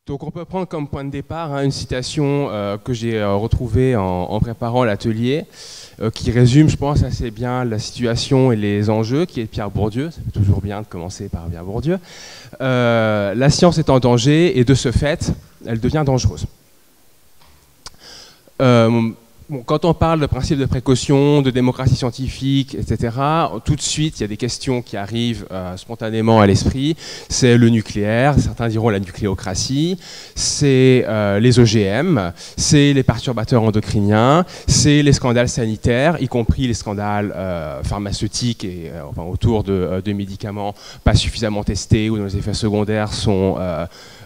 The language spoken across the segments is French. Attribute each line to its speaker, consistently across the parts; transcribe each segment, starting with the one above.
Speaker 1: Donc on peut prendre comme point de départ une citation que j'ai retrouvée en préparant l'atelier, qui résume, je pense, assez bien la situation et les enjeux, qui est de Pierre Bourdieu. Ça fait toujours bien de commencer par Pierre Bourdieu. La science est en danger et de ce fait, elle devient dangereuse. Bon, quand on parle de principe de précaution, de démocratie scientifique, etc., tout de suite, il y a des questions qui arrivent spontanément à l'esprit. C'est le nucléaire, certains diront la nucléocratie, c'est les OGM, c'est les perturbateurs endocriniens, c'est les scandales sanitaires, y compris les scandales pharmaceutiques et enfin, autour de médicaments pas suffisamment testés ou dont les effets secondaires sont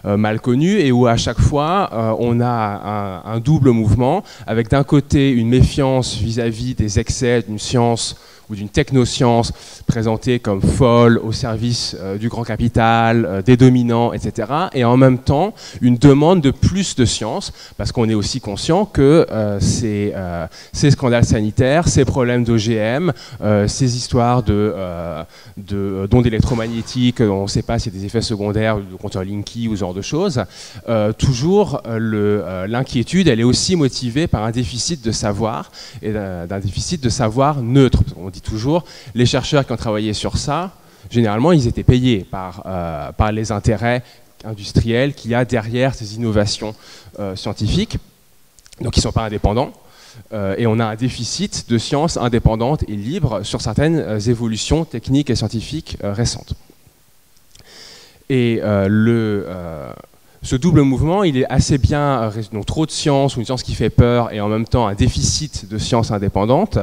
Speaker 1: mal connus, et où à chaque fois on a un double mouvement, avec d'un côté une méfiance vis-à-vis des excès d'une science ou d'une technoscience présentée comme folle au service du grand capital, des dominants, etc. Et en même temps, une demande de plus de science, parce qu'on est aussi conscient que ces scandales sanitaires, ces problèmes d'OGM, ces histoires d'ondes électromagnétiques, on ne sait pas s'il y a des effets secondaires, de compteur Linky ou ce genre de choses, toujours l'inquiétude, elle est aussi motivée par un déficit de savoir, et d'un déficit de savoir neutre. On dit toujours, les chercheurs qui ont travaillé sur ça, généralement, ils étaient payés par les intérêts industriels qu'il y a derrière ces innovations scientifiques. Donc, ils ne sont pas indépendants. Et on a un déficit de sciences indépendantes et libres sur certaines évolutions techniques et scientifiques récentes. Et ce double mouvement, il est assez bien, donc trop de science ou une science qui fait peur et en même temps un déficit de science indépendante,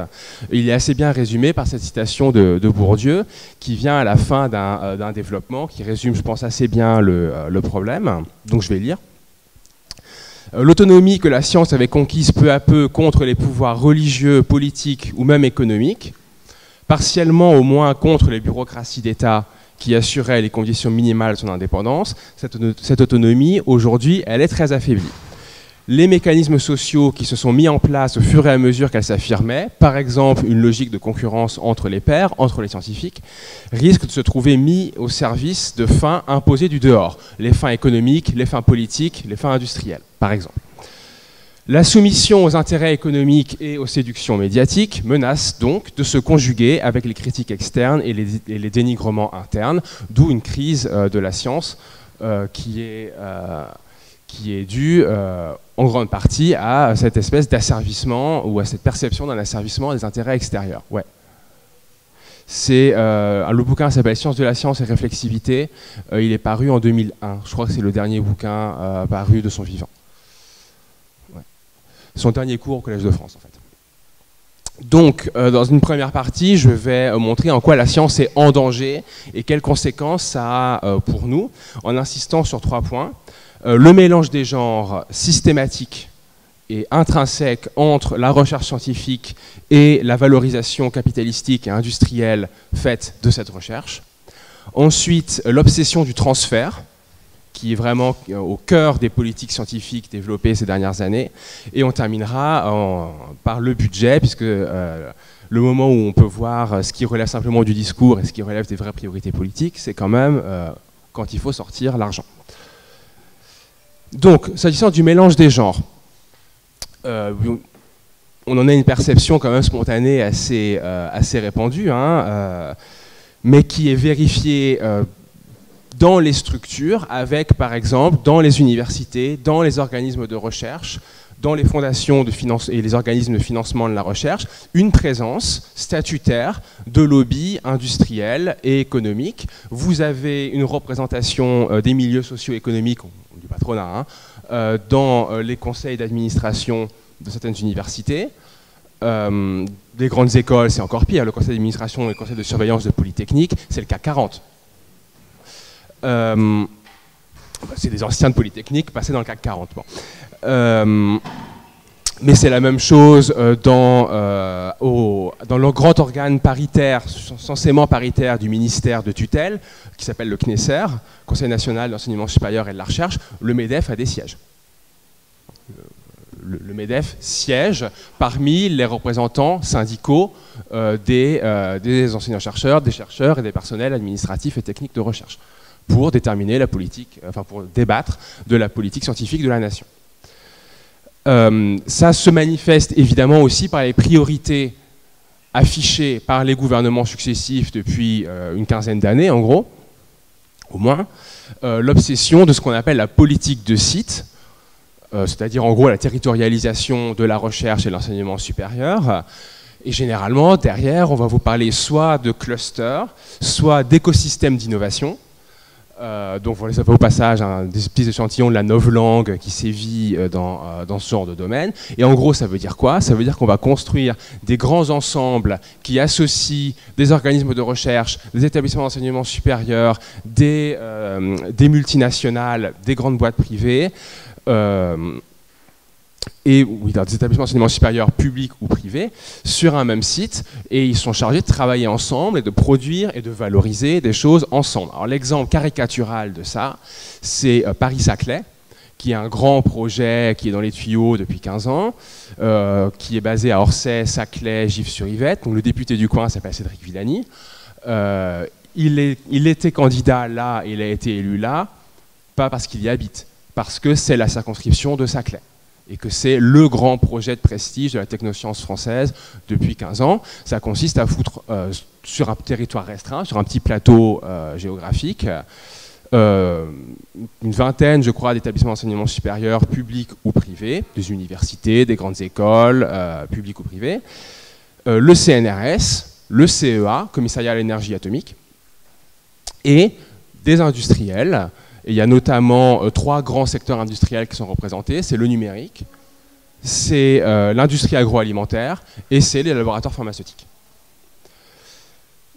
Speaker 1: il est assez bien résumé par cette citation de Bourdieu qui vient à la fin d'un développement qui résume, je pense, assez bien le problème. Donc je vais lire. L'autonomie que la science avait conquise peu à peu contre les pouvoirs religieux, politiques ou même économiques, partiellement au moins contre les bureaucraties d'État qui assurait les conditions minimales de son indépendance, cette autonomie, aujourd'hui, elle est très affaiblie. Les mécanismes sociaux qui se sont mis en place au fur et à mesure qu'elle s'affirmait, par exemple une logique de concurrence entre les pairs, entre les scientifiques, risquent de se trouver mis au service de fins imposées du dehors, les fins économiques, les fins politiques, les fins industrielles, par exemple. La soumission aux intérêts économiques et aux séductions médiatiques menace donc de se conjuguer avec les critiques externes et les dénigrements internes, d'où une crise de la science qui est due en grande partie à cette espèce d'asservissement ou à cette perception d'un asservissement des intérêts extérieurs. Ouais. Le bouquin s'appelle Sciences de la science et réflexivité. Il est paru en 2001. Je crois que c'est le dernier bouquin paru de son vivant. Son dernier cours au Collège de France, en fait. Donc, dans une première partie, je vais montrer en quoi la science est en danger et quelles conséquences ça a pour nous, en insistant sur 3 points. Le mélange des genres systématique et intrinsèque entre la recherche scientifique et la valorisation capitalistique et industrielle faite de cette recherche. Ensuite, l'obsession du transfert, qui est vraiment au cœur des politiques scientifiques développées ces dernières années. Et on terminera par le budget, puisque le moment où on peut voir ce qui relève simplement du discours et ce qui relève des vraies priorités politiques, c'est quand même quand il faut sortir l'argent. Donc, s'agissant du mélange des genres, on en a une perception quand même spontanée assez répandue, hein, mais qui est vérifiée dans les structures, avec par exemple dans les universités, dans les organismes de recherche, dans les fondations de finance et les organismes de financement de la recherche, une présence statutaire de lobbies industriels et économiques. Vous avez une représentation des milieux socio-économiques, du patronat, hein, dans les conseils d'administration de certaines universités. Des grandes écoles, c'est encore pire, le conseil d'administration et le conseil de surveillance de Polytechnique, c'est le CAC 40. C'est des anciens de Polytechnique passés dans le CAC 40. Bon. Mais c'est la même chose dans le grand organe paritaire, censément paritaire du ministère de tutelle, qui s'appelle le CNESER, Conseil national d'enseignement supérieur et de la recherche. Le MEDEF a des sièges. Le MEDEF siège parmi les représentants syndicaux des enseignants-chercheurs, des chercheurs et des personnels administratifs et techniques de recherche. pour déterminer la politique, enfin pour débattre de la politique scientifique de la nation. Ça se manifeste évidemment aussi par les priorités affichées par les gouvernements successifs depuis une quinzaine d'années, en gros, au moins, l'obsession de ce qu'on appelle la politique de site, c'est-à-dire en gros la territorialisation de la recherche et de l'enseignement supérieur. Et généralement, derrière, on va vous parler soit de clusters, soit d'écosystèmes d'innovation. Donc vous avez au passage des petits échantillons de la novlangue qui sévit dans ce genre de domaine. Et en gros, ça veut dire quoi? Ça veut dire qu'on va construire des grands ensembles qui associent des organismes de recherche, des établissements d'enseignement supérieur, des multinationales, des grandes boîtes privées, et oui, dans des établissements d'enseignement supérieur publics ou privés, sur un même site, et ils sont chargés de travailler ensemble et de produire et de valoriser des choses ensemble. Alors l'exemple caricatural de ça, c'est Paris-Saclay, qui est un grand projet qui est dans les tuyaux depuis 15 ans, qui est basé à Orsay, Saclay, Gif-sur-Yvette. Donc le député du coin s'appelle Cédric Villani. Il était candidat là, il a été élu là, pas parce qu'il y habite, parce que c'est la circonscription de Saclay et que c'est le grand projet de prestige de la technoscience française depuis 15 ans. Ça consiste à foutre sur un territoire restreint, sur un petit plateau géographique, une vingtaine, je crois, d'établissements d'enseignement supérieur publics ou privés, des universités, des grandes écoles, publiques ou privées, le CNRS, le CEA, Commissariat à l'énergie atomique, et des industriels. Et il y a notamment 3 grands secteurs industriels qui sont représentés. C'est le numérique, c'est l'industrie agroalimentaire et c'est les laboratoires pharmaceutiques.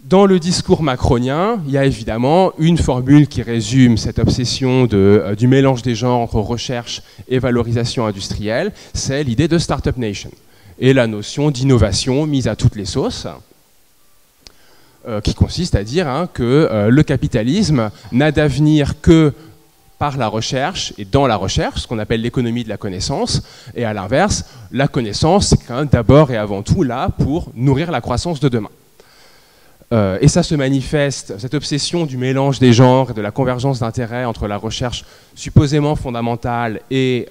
Speaker 1: Dans le discours macronien, il y a évidemment une formule qui résume cette obsession du mélange des genres entre recherche et valorisation industrielle, c'est l'idée de Startup Nation et la notion d'innovation mise à toutes les sauces, qui consiste à dire que le capitalisme n'a d'avenir que par la recherche et dans la recherche, ce qu'on appelle l'économie de la connaissance, et à l'inverse, la connaissance, c'est quand même d'abord et avant tout là pour nourrir la croissance de demain. Et ça se manifeste, cette obsession du mélange des genres et de la convergence d'intérêts entre la recherche supposément fondamentale et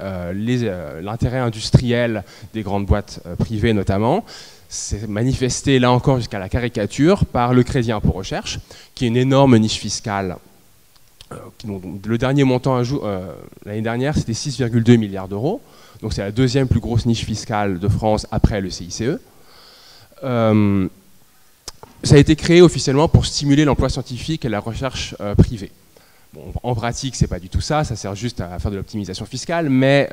Speaker 1: l'intérêt industriel des grandes boîtes privées notamment, c'est manifesté là encore jusqu'à la caricature par le crédit impôt recherche, qui est une énorme niche fiscale. Le dernier montant l'année dernière, c'était 6,2 milliards d'euros, donc c'est la deuxième plus grosse niche fiscale de France après le CICE. Ça a été créé officiellement pour stimuler l'emploi scientifique et la recherche privée. Bon, en pratique, c'est pas du tout ça, ça sert juste à faire de l'optimisation fiscale, mais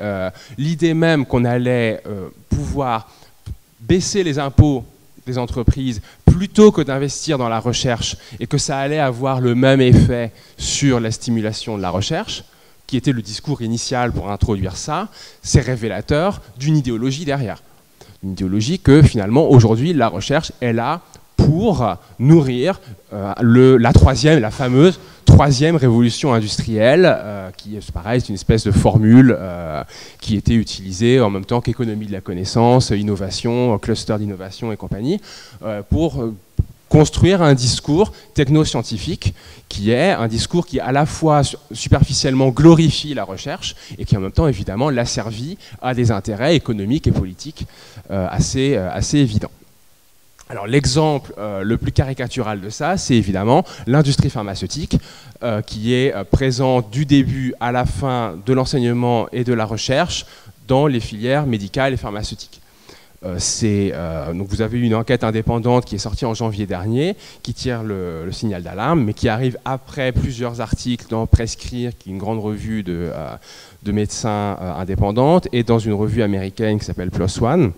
Speaker 1: l'idée même qu'on allait pouvoir baisser les impôts des entreprises plutôt que d'investir dans la recherche et que ça allait avoir le même effet sur la stimulation de la recherche, qui était le discours initial pour introduire ça, c'est révélateur d'une idéologie derrière. Une idéologie que finalement aujourd'hui la recherche est là pour nourrir la fameuse troisième révolution industrielle, qui est pareil, c'est une espèce de formule qui était utilisée en même temps qu'économie de la connaissance, innovation, cluster d'innovation et compagnie, pour construire un discours technoscientifique qui est un discours qui à la fois superficiellement glorifie la recherche et qui en même temps évidemment l'asservit à des intérêts économiques et politiques assez évidents. Alors l'exemple le plus caricatural de ça, c'est évidemment l'industrie pharmaceutique qui est présente du début à la fin de l'enseignement et de la recherche dans les filières médicales et pharmaceutiques. Donc vous avez eu une enquête indépendante qui est sortie en janvier dernier, qui tire le signal d'alarme, mais qui arrive après plusieurs articles dans Prescrire, qui est une grande revue de médecins indépendantes, et dans une revue américaine qui s'appelle PLOS ONE,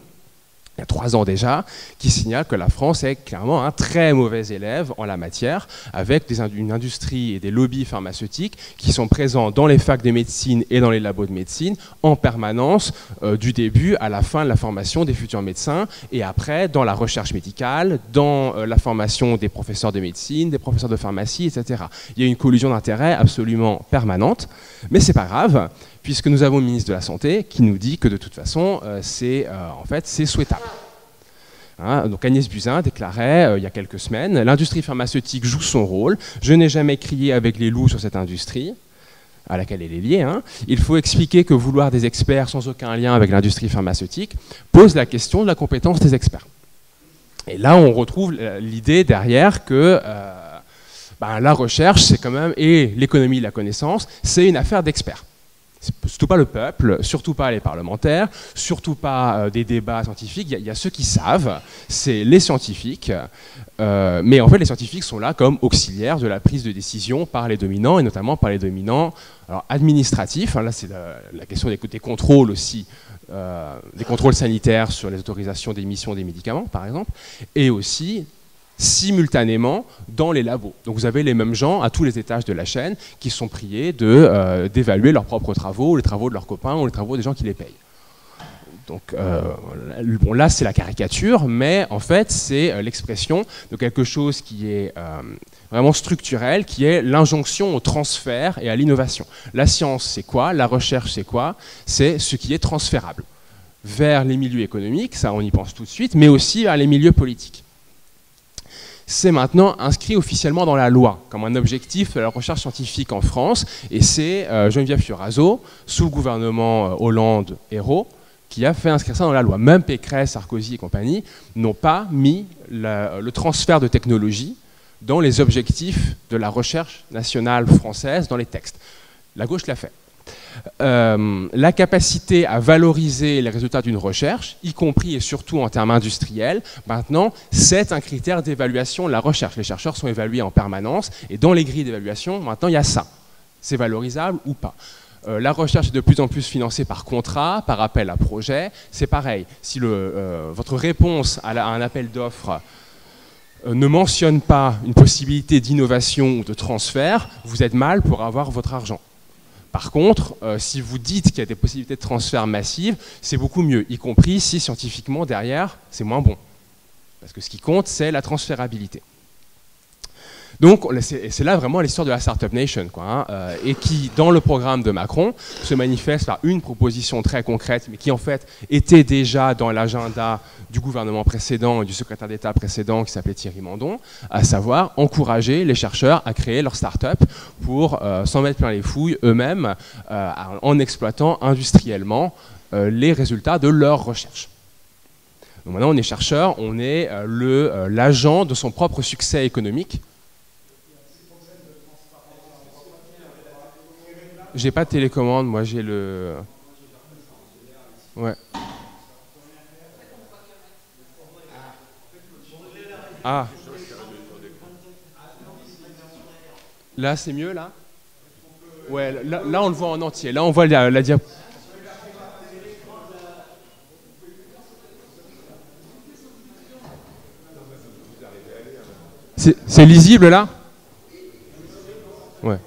Speaker 1: il y a 3 ans déjà, qui signale que la France est clairement un très mauvais élève en la matière, avec une industrie et des lobbies pharmaceutiques qui sont présents dans les facs de médecine et dans les labos de médecine en permanence, du début à la fin de la formation des futurs médecins, et après dans la recherche médicale, dans la formation des professeurs de médecine, des professeurs de pharmacie, etc. Il y a une collusion d'intérêts absolument permanente, mais c'est pas grave, puisque nous avons le ministre de la Santé qui nous dit que de toute façon, c'est souhaitable. Hein, donc Agnès Buzyn déclarait il y a quelques semaines, l'industrie pharmaceutique joue son rôle, je n'ai jamais crié avec les loups sur cette industrie, à laquelle elle est liée. Hein. Il faut expliquer que vouloir des experts sans aucun lien avec l'industrie pharmaceutique pose la question de la compétence des experts. Et là, on retrouve l'idée derrière que la recherche, c'est quand même, et l'économie de la connaissance, c'est une affaire d'experts. Surtout pas le peuple, surtout pas les parlementaires, surtout pas des débats scientifiques. Il y a ceux qui savent, c'est les scientifiques. Mais en fait, les scientifiques sont là comme auxiliaires de la prise de décision par les dominants, et notamment par les dominants administratifs. Hein, là, c'est la question des contrôles aussi, des contrôles sanitaires sur les autorisations d'émission des médicaments, par exemple, et aussi simultanément dans les labos. Donc vous avez les mêmes gens à tous les étages de la chaîne qui sont priés d'évaluer leurs propres travaux, les travaux de leurs copains ou les travaux des gens qui les payent. Donc bon, là c'est la caricature, mais en fait c'est l'expression de quelque chose qui est vraiment structurel, qui est l'injonction au transfert et à l'innovation. La science c'est quoi? La recherche c'est quoi? C'est ce qui est transférable vers les milieux économiques, ça on y pense tout de suite, mais aussi vers les milieux politiques. C'est maintenant inscrit officiellement dans la loi comme un objectif de la recherche scientifique en France, et c'est Geneviève Fioraso, sous le gouvernement Hollande-Ayrault, qui a fait inscrire ça dans la loi. Même Pécresse, Sarkozy et compagnie n'ont pas mis le transfert de technologie dans les objectifs de la recherche nationale française dans les textes. La gauche l'a fait. La capacité à valoriser les résultats d'une recherche, y compris et surtout en termes industriels, maintenant, c'est un critère d'évaluation de la recherche. Les chercheurs sont évalués en permanence, et dans les grilles d'évaluation, maintenant, il y a ça. C'est valorisable ou pas. La recherche est de plus en plus financée par contrat, par appel à projet. C'est pareil. Si votre réponse à un appel d'offres ne mentionne pas une possibilité d'innovation ou de transfert, vous êtes mal pour avoir votre argent. Par contre, si vous dites qu'il y a des possibilités de transfert massives, c'est beaucoup mieux, y compris si scientifiquement derrière, c'est moins bon. Parce que ce qui compte, c'est la transférabilité. Donc c'est là vraiment l'histoire de la Startup Nation, quoi, hein, et qui, dans le programme de Macron, se manifeste par une proposition très concrète, mais qui en fait était déjà dans l'agenda du gouvernement précédent et du secrétaire d'État précédent qui s'appelait Thierry Mandon, à savoir encourager les chercheurs à créer leur start-up pour s'en mettre plein les fouilles eux-mêmes en exploitant industriellement les résultats de leur recherche. Donc maintenant on est chercheur, on est l'agent de son propre succès économique. J'ai pas de télécommande, moi j'ai le... Ouais. Ah. Là c'est mieux là? Ouais, là on le voit en entier, là on voit la diapo. C'est lisible là? Ouais.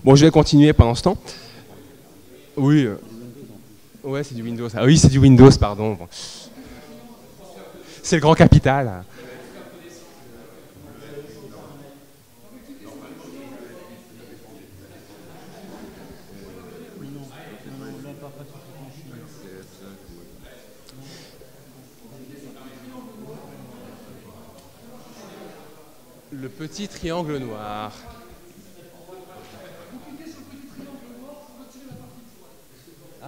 Speaker 1: Bon, je vais continuer pendant ce temps. Oui. Ouais, c'est du Windows. Ah oui, c'est du Windows, pardon. Bon. C'est le grand capital. Le petit triangle noir.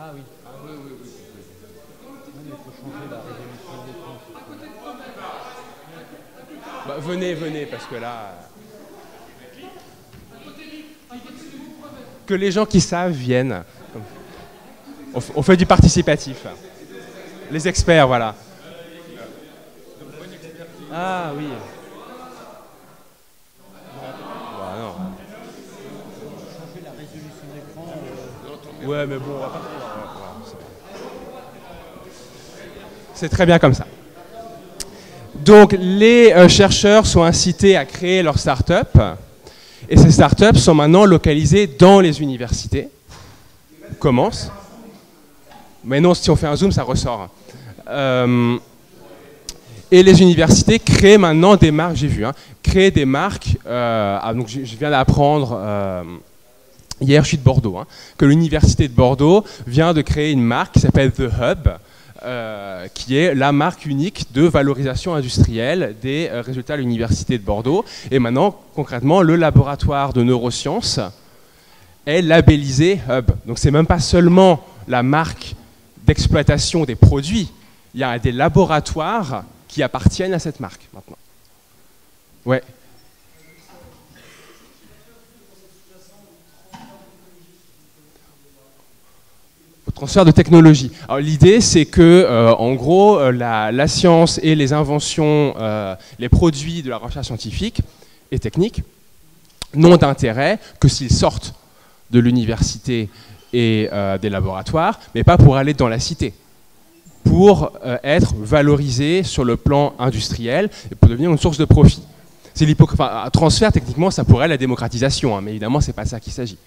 Speaker 1: Ah oui. Oui. Non, mais il faut changer la résolution d'écran. Bah, venez, parce que là... Que les gens qui savent viennent. On fait du participatif. Les experts, voilà. Ah oui. Bah, non. Changer la résolution d'écran. Ouais, mais bon, on va pas... C'est très bien comme ça. Donc les chercheurs sont incités à créer leurs startups, et ces startups sont maintenant localisées dans les universités. Commence. Mais non, si on fait un zoom, ça ressort. Et les universités créent maintenant des marques, j'ai vu, créent des marques. Donc je viens d'apprendre hier, je suis de Bordeaux, que l'université de Bordeaux vient de créer une marque qui s'appelle The Hub. qui est la marque unique de valorisation industrielle des résultats à l'Université de Bordeaux. Et maintenant, concrètement, le laboratoire de neurosciences est labellisé Hub. Donc c'est même pas seulement la marque d'exploitation des produits, il y a des laboratoires qui appartiennent à cette marque maintenant. Ouais. Au transfert de technologie. Alors l'idée, c'est que, en gros, la science et les inventions, les produits de la recherche scientifique et technique n'ont d'intérêt que s'ils sortent de l'université et des laboratoires, mais pas pour aller dans la cité, pour être valorisés sur le plan industriel et pour devenir une source de profit. C'est un transfert, techniquement, ça pourrait être la démocratisation, hein, mais évidemment, c'est pas ça qu'il s'agit.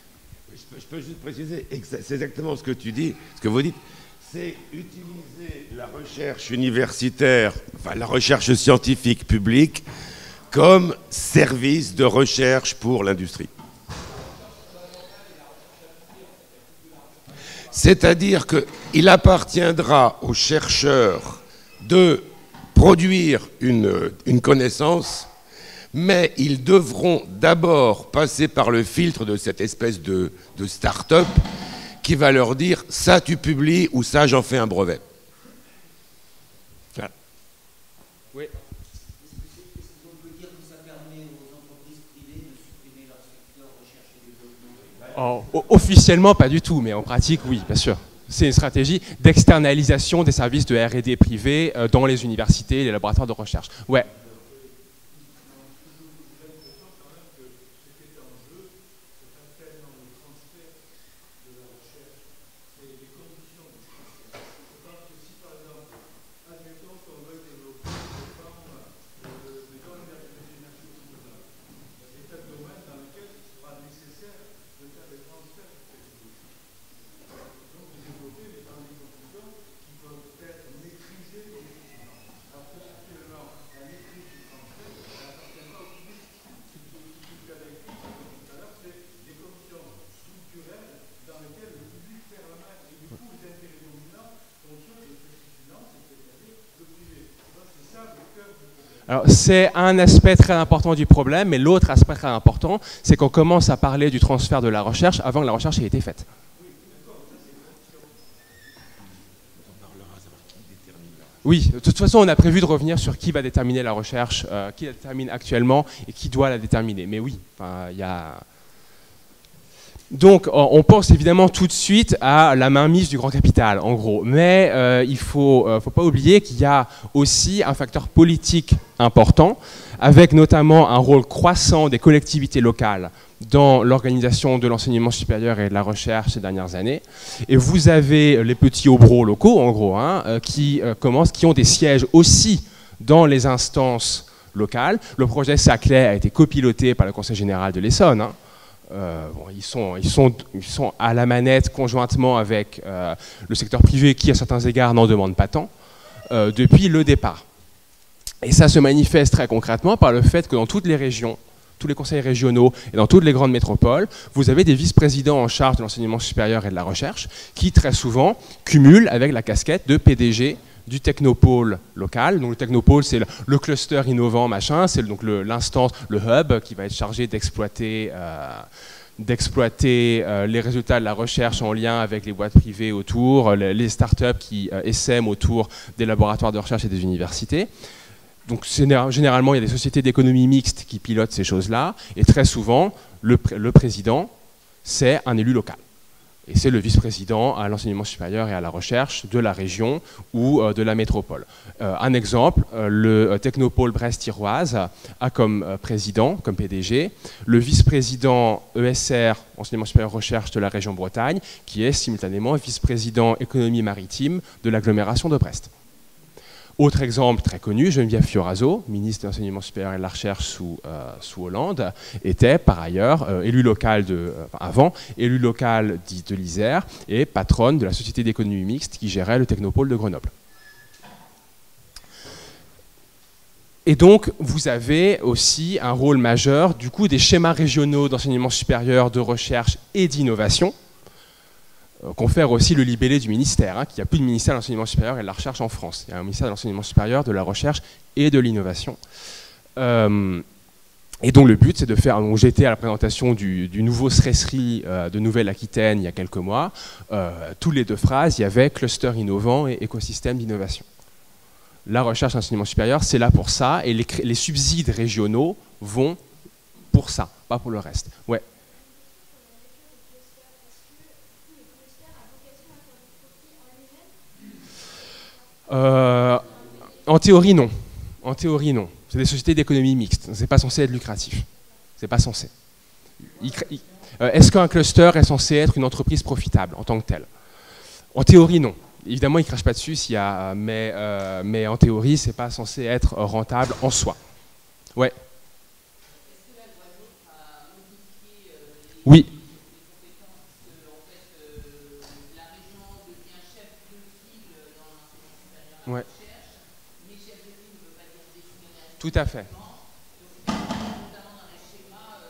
Speaker 2: Je peux juste préciser, c'est exactement ce que tu dis, ce que vous dites, c'est utiliser la recherche universitaire, enfin la recherche scientifique publique, comme service de recherche pour l'industrie. C'est-à-dire qu'il appartiendra aux chercheurs de produire une connaissance, mais ils devront d'abord passer par le filtre de cette espèce de start-up qui va leur dire « ça tu publies » ou « ça j'en fais un brevet ». Voilà.
Speaker 3: Oui. Est-ce qu'on peut dire que ça permet aux entreprises privées de supprimer leur secteur recherche et développement?
Speaker 1: Officiellement, pas du tout, mais en pratique, oui, bien sûr. C'est une stratégie d'externalisation des services de R&D privés dans les universités et les laboratoires de recherche. Ouais. Alors, c'est un aspect très important du problème, mais l'autre aspect très important, c'est qu'on commence à parler du transfert de la recherche avant que la recherche ait été faite. Oui, de toute façon, on a prévu de revenir sur qui va déterminer la recherche, qui la détermine actuellement et qui doit la déterminer. Mais oui, il y a... Donc, on pense évidemment tout de suite à la mainmise du grand capital, en gros. Mais il ne faut pas oublier qu'il y a aussi un facteur politique important, avec notamment un rôle croissant des collectivités locales dans l'organisation de l'enseignement supérieur et de la recherche ces dernières années. Et vous avez les petits obros locaux, en gros, hein, qui ont des sièges aussi dans les instances locales. Le projet Saclay a été copiloté par le Conseil général de l'Essonne, hein. Ils sont à la manette conjointement avec le secteur privé qui, à certains égards, n'en demande pas tant, depuis le départ. Et ça se manifeste très concrètement par le fait que dans toutes les régions, tous les conseils régionaux et dans toutes les grandes métropoles, vous avez des vice-présidents en charge de l'enseignement supérieur et de la recherche qui, très souvent, cumulent avec la casquette de PDG du technopôle local. Donc le technopôle, c'est le cluster innovant, machin, c'est donc l'instance, le hub qui va être chargé d'exploiter les résultats de la recherche en lien avec les boîtes privées autour, les startups qui essaiment autour des laboratoires de recherche et des universités. Donc généralement, il y a des sociétés d'économie mixte qui pilotent ces choses-là, et très souvent, le président, c'est un élu local. Et c'est le vice-président à l'enseignement supérieur et à la recherche de la région ou de la métropole. Un exemple, le Technopôle Brest-Iroise a comme président, comme PDG, le vice-président ESR, enseignement supérieur recherche de la région Bretagne, qui est simultanément vice-président économie maritime de l'agglomération de Brest. Autre exemple très connu, Geneviève Fioraso, ministre de l'enseignement supérieur et de la recherche sous Hollande, était par ailleurs élu local élu local de l'Isère et patronne de la société d'économie mixte qui gérait le technopôle de Grenoble. Et donc, vous avez aussi un rôle majeur du coup des schémas régionaux d'enseignement supérieur, de recherche et d'innovation, confère aussi le libellé du ministère, hein, qu'il n'y a plus de ministère de l'enseignement supérieur et de la recherche en France. Il y a un ministère de l'enseignement supérieur, de la recherche et de l'innovation. Et donc le but, c'est de faire, donc j'étais à la présentation du nouveau SRESRI de Nouvelle-Aquitaine il y a quelques mois, toutes les 2 phrases, il y avait cluster innovant et écosystème d'innovation. La recherche et l'enseignement supérieur, c'est là pour ça, et les subsides régionaux vont pour ça, pas pour le reste. Ouais. En théorie, non. En théorie, non. C'est des sociétés d'économie mixte. C'est pas censé être lucratif. C'est pas censé. Est-ce qu'un cluster est censé être une entreprise profitable en tant que telle? En théorie, non. Évidemment, ils ne crachent pas dessus, mais en théorie, c'est pas censé être rentable en soi. Ouais.
Speaker 4: Est-ce que la loi NOTRe a modifié
Speaker 1: oui.
Speaker 4: compétences en fait, la région devient chef de file dans l'enseignement supérieur à la
Speaker 1: Ouais.
Speaker 4: recherche, mais chef de file ne veut pas dire décisionnaire.
Speaker 1: Tout à fait.
Speaker 4: Notamment dans les schémas,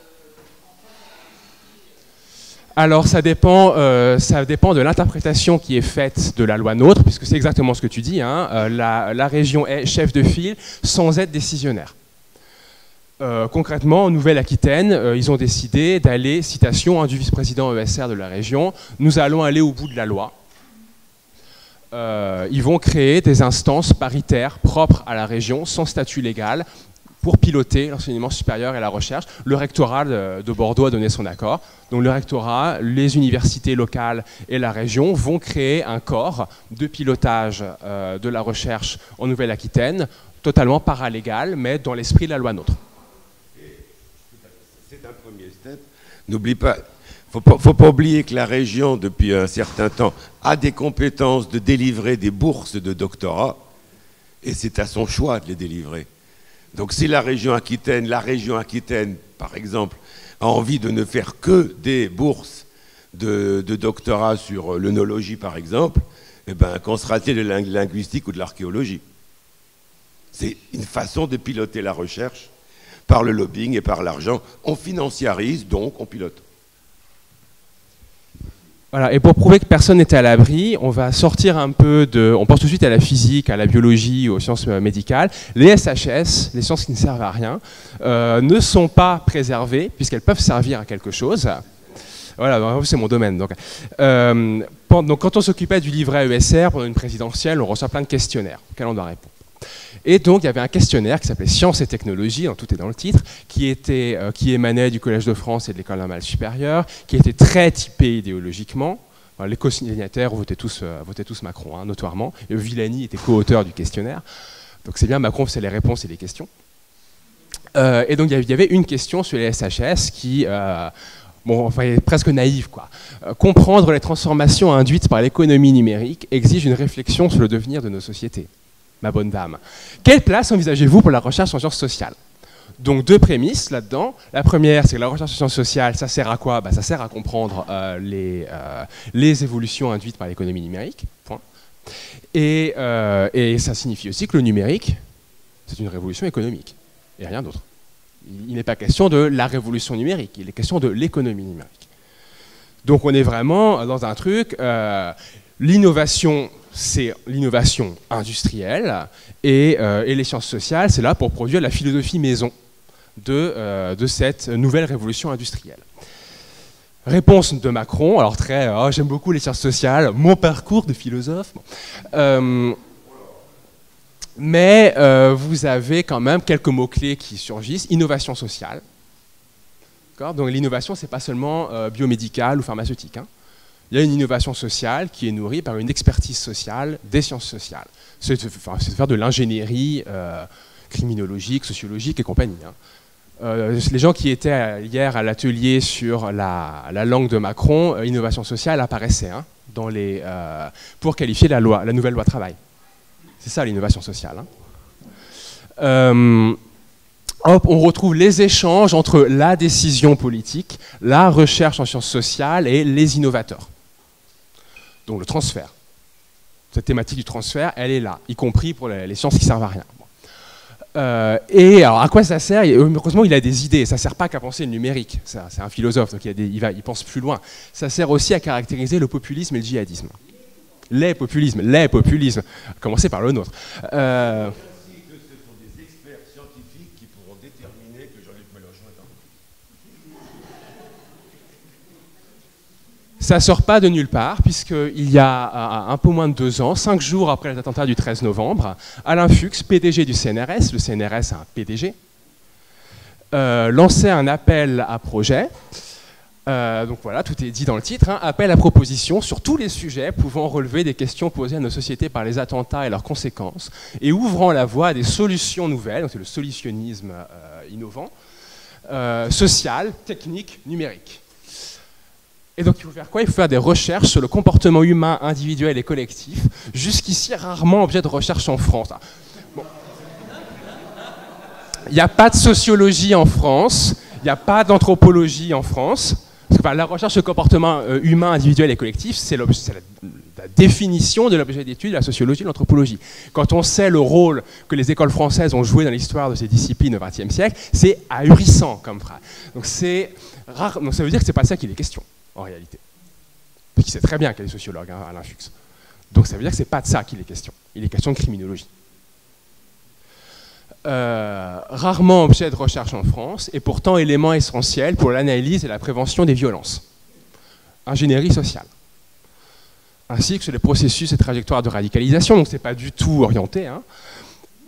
Speaker 4: en quoi ça va modifier
Speaker 1: Alors ça dépend de l'interprétation qui est faite de la loi NOTRe, puisque c'est exactement ce que tu dis, hein, la région est chef de file sans être décisionnaire. Concrètement, en Nouvelle-Aquitaine, ils ont décidé d'aller, citation du vice-président ESR de la région, nous allons aller au bout de la loi. Ils vont créer des instances paritaires propres à la région, sans statut légal, pour piloter l'enseignement supérieur et la recherche. Le rectorat de Bordeaux a donné son accord. Donc le rectorat, les universités locales et la région vont créer un corps de pilotage de la recherche en Nouvelle-Aquitaine, totalement paralégal, mais dans l'esprit de la loi NOTRe.
Speaker 2: C'est un premier step. N'oublie pas, faut pas oublier que la région, depuis un certain temps, a des compétences de délivrer des bourses de doctorat, et c'est à son choix de les délivrer. Donc si la région Aquitaine, par exemple, a envie de ne faire que des bourses de doctorat sur l'œnologie, par exemple, eh ben, qu'on se ratait de la linguistique ou de l'archéologie. C'est une façon de piloter la recherche par le lobbying et par l'argent. On financiarise, donc on pilote.
Speaker 1: Voilà, et pour prouver que personne n'était à l'abri, on va sortir un peu de... On pense tout de suite à la physique, à la biologie, aux sciences médicales. Les SHS, les sciences qui ne servent à rien, ne sont pas préservées, puisqu'elles peuvent servir à quelque chose. Voilà, c'est mon domaine. Donc quand on s'occupait du livret ESR pendant une présidentielle, on reçoit plein de questionnaires auxquels on doit répondre. Et donc, il y avait un questionnaire qui s'appelait Sciences et technologies, tout est dans le titre, qui émanait du Collège de France et de l'École normale supérieure, qui était très typé idéologiquement. Alors, les co-signataires votaient tous Macron, hein, notoirement. Et Villani était co-auteur du questionnaire. Donc c'est bien, Macron faisait les réponses et les questions. Et donc, il y avait une question sur les SHS qui... est presque naïve, quoi. Comprendre les transformations induites par l'économie numérique exige une réflexion sur le devenir de nos sociétés. Ma bonne dame. Quelle place envisagez-vous pour la recherche en sciences sociales? Donc 2 prémices là-dedans. La première, c'est que la recherche en sciences sociales, ça sert à quoi? Ça sert à comprendre les évolutions induites par l'économie numérique. Point. Et ça signifie aussi que le numérique, c'est une révolution économique. Et rien d'autre. Il n'est pas question de la révolution numérique, il est question de l'économie numérique. Donc on est vraiment dans un truc... L'innovation, c'est l'innovation industrielle et les sciences sociales, c'est là pour produire la philosophie maison de cette nouvelle révolution industrielle. Réponse de Macron, alors j'aime beaucoup les sciences sociales, mon parcours de philosophe. Mais vous avez quand même quelques mots-clés qui surgissent. Innovation sociale. Donc l'innovation, ce n'est pas seulement biomédicale ou pharmaceutique, hein. Il y a une innovation sociale qui est nourrie par une expertise sociale des sciences sociales. C'est de faire de l'ingénierie criminologique, sociologique et compagnie, hein. Les gens qui étaient hier à l'atelier sur la langue de Macron, innovation sociale apparaissait, hein, pour qualifier la nouvelle loi travail. C'est ça l'innovation sociale, hein. On retrouve les échanges entre la décision politique, la recherche en sciences sociales et les innovateurs. Donc le transfert. Cette thématique du transfert, elle est là, y compris pour les sciences qui servent à rien. Et alors, à quoi ça sert? Heureusement, il a des idées. Ça ne sert pas qu'à penser le numérique. C'est un philosophe, donc il pense plus loin. Ça sert aussi à caractériser le populisme et le djihadisme. Les populismes. À commencer par le nôtre. Ça ne sort pas de nulle part, puisqu'il y a un peu moins de 2 ans, 5 jours après les attentats du 13 novembre, Alain Fuchs, PDG du CNRS, le CNRS a un PDG, lançait un appel à projet. Donc voilà, tout est dit dans le titre, hein, appel à proposition sur tous les sujets pouvant relever des questions posées à nos sociétés par les attentats et leurs conséquences, et ouvrant la voie à des solutions nouvelles, donc c'est le solutionnisme innovant, social, technique, numérique. Et donc il faut faire quoi? Il faut faire des recherches sur le comportement humain individuel et collectif, jusqu'ici rarement objet de recherche en France. Bon. Il n'y a pas de sociologie en France, il n'y a pas d'anthropologie en France. Parce que, la recherche sur le comportement humain individuel et collectif, c'est la définition de l'objet d'étude de la sociologie et de l'anthropologie. Quand on sait le rôle que les écoles françaises ont joué dans l'histoire de ces disciplines au XXe siècle, c'est ahurissant comme phrase. Donc ça veut dire que c'est pas ça qu'il est question, en réalité. Parce qu'il sait très bien qu'elle est sociologue, hein, Alain Fuchs. Donc ça veut dire que c'est pas de ça qu'il est question. Il est question de criminologie. Rarement objet de recherche en France, et pourtant élément essentiel pour l'analyse et la prévention des violences. Ingénierie sociale. Ainsi que sur les processus et trajectoires de radicalisation, donc c'est pas du tout orienté. Hein.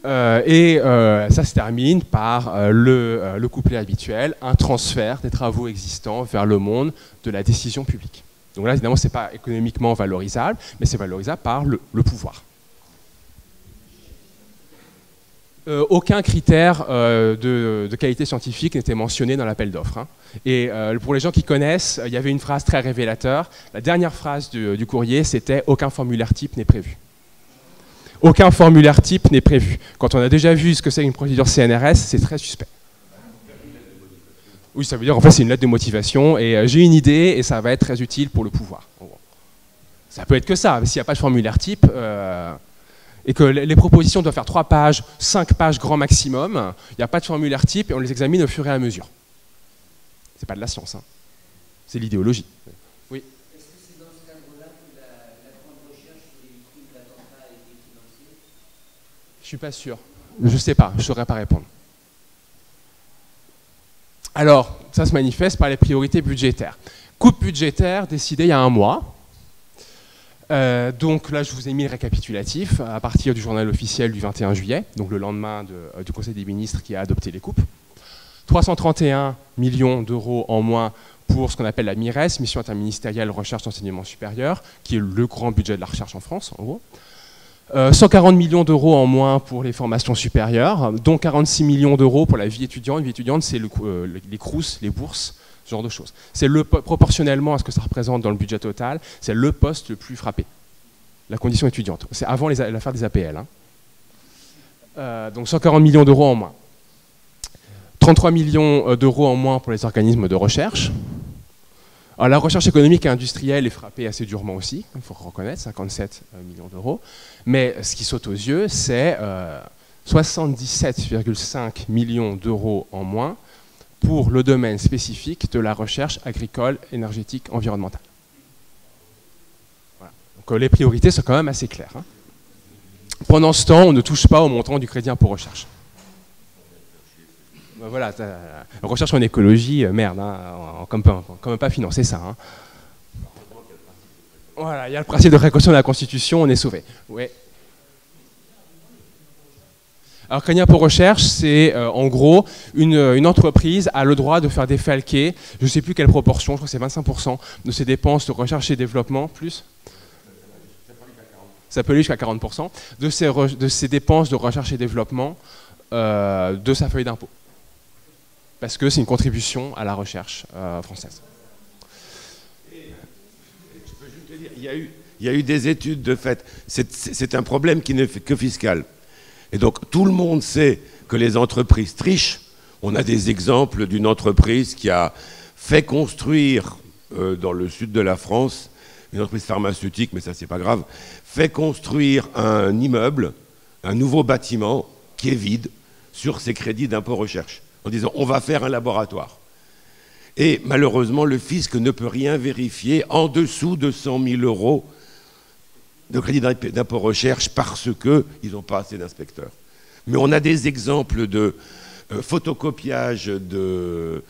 Speaker 1: Ça se termine par le couplet habituel, un transfert des travaux existants vers le monde de la décision publique. Donc là, évidemment, c'est pas économiquement valorisable, mais c'est valorisable par le pouvoir. Aucun critère de qualité scientifique n'était mentionné dans l'appel d'offres. Hein. Et pour les gens qui connaissent, il y avait une phrase très révélateur. La dernière phrase du courrier, c'était « Aucun formulaire type n'est prévu ». Aucun formulaire type n'est prévu. Quand on a déjà vu ce que c'est une procédure CNRS, c'est très suspect. Oui, ça veut dire en fait c'est une lettre de motivation et j'ai une idée et ça va être très utile pour le pouvoir. Ça peut être que ça, mais s'il n'y a pas de formulaire type... et que les propositions doivent faire 3 pages, 5 pages grand maximum, il n'y a pas de formulaire type et on les examine au fur et à mesure. C'est pas de la science, hein. C'est l'idéologie. Oui.
Speaker 3: Est-ce que c'est dans ce cadre-là que la grande recherche sur les victimes d'attentats a été financée?
Speaker 1: Je suis pas sûr. Je sais pas, je ne saurais pas répondre. Alors, ça se manifeste par les priorités budgétaires. Coupe budgétaire décidée il y a 1 mois. Donc là, je vous ai mis le récapitulatif à partir du journal officiel du 21 juillet, donc le lendemain du Conseil des ministres qui a adopté les coupes. 331 millions d'euros en moins pour ce qu'on appelle la MIRES, Mission interministérielle recherche d'enseignement supérieur, qui est le grand budget de la recherche en France, en gros. 140 millions d'euros en moins pour les formations supérieures, dont 46 millions d'euros pour la vie étudiante. Vie étudiante, c'est les CROUS, les bourses, ce genre de choses. C'est proportionnellement à ce que ça représente dans le budget total, c'est le poste le plus frappé, la condition étudiante. C'est avant l'affaire des APL. Hein. Donc 140 millions d'euros en moins. 33 millions d'euros en moins pour les organismes de recherche. Alors, la recherche économique et industrielle est frappée assez durement aussi, il faut reconnaître, 57 millions d'euros. Mais ce qui saute aux yeux, c'est 77,5 millions d'euros en moins pour le domaine spécifique de la recherche agricole, énergétique, environnementale. Voilà. Donc les priorités sont quand même assez claires. Hein. Pendant ce temps, on ne touche pas au montant du crédit impôt recherche. Ben voilà, la recherche en écologie, merde, hein, on ne peut quand même pas financer ça. Hein. Voilà, il y a le principe de précaution de la Constitution, on est sauvé. Ouais. Alors, crédit impôt recherche, c'est en gros une entreprise a le droit de faire défalquer, je ne sais plus quelle proportion, je crois que c'est 25% de ses dépenses de recherche et développement, plus. Ça peut aller jusqu'à 40% de ses dépenses de recherche et développement de sa feuille d'impôt. Parce que c'est une contribution à la recherche française.
Speaker 2: Je peux juste te dire, il y a eu des études de fait. C'est un problème qui n'est que fiscal. Et donc tout le monde sait que les entreprises trichent. On a des exemples d'une entreprise qui a fait construire dans le sud de la France, une entreprise pharmaceutique, mais ça c'est pas grave, fait construire un immeuble, un nouveau bâtiment qui est vide, sur ces crédits d'impôt recherche, en disant on va faire un laboratoire. Et malheureusement, le fisc ne peut rien vérifier en dessous de 100 000 € de crédit d'impôt recherche parce qu'ils n'ont pas assez d'inspecteurs. Mais on a des exemples de photocopiage de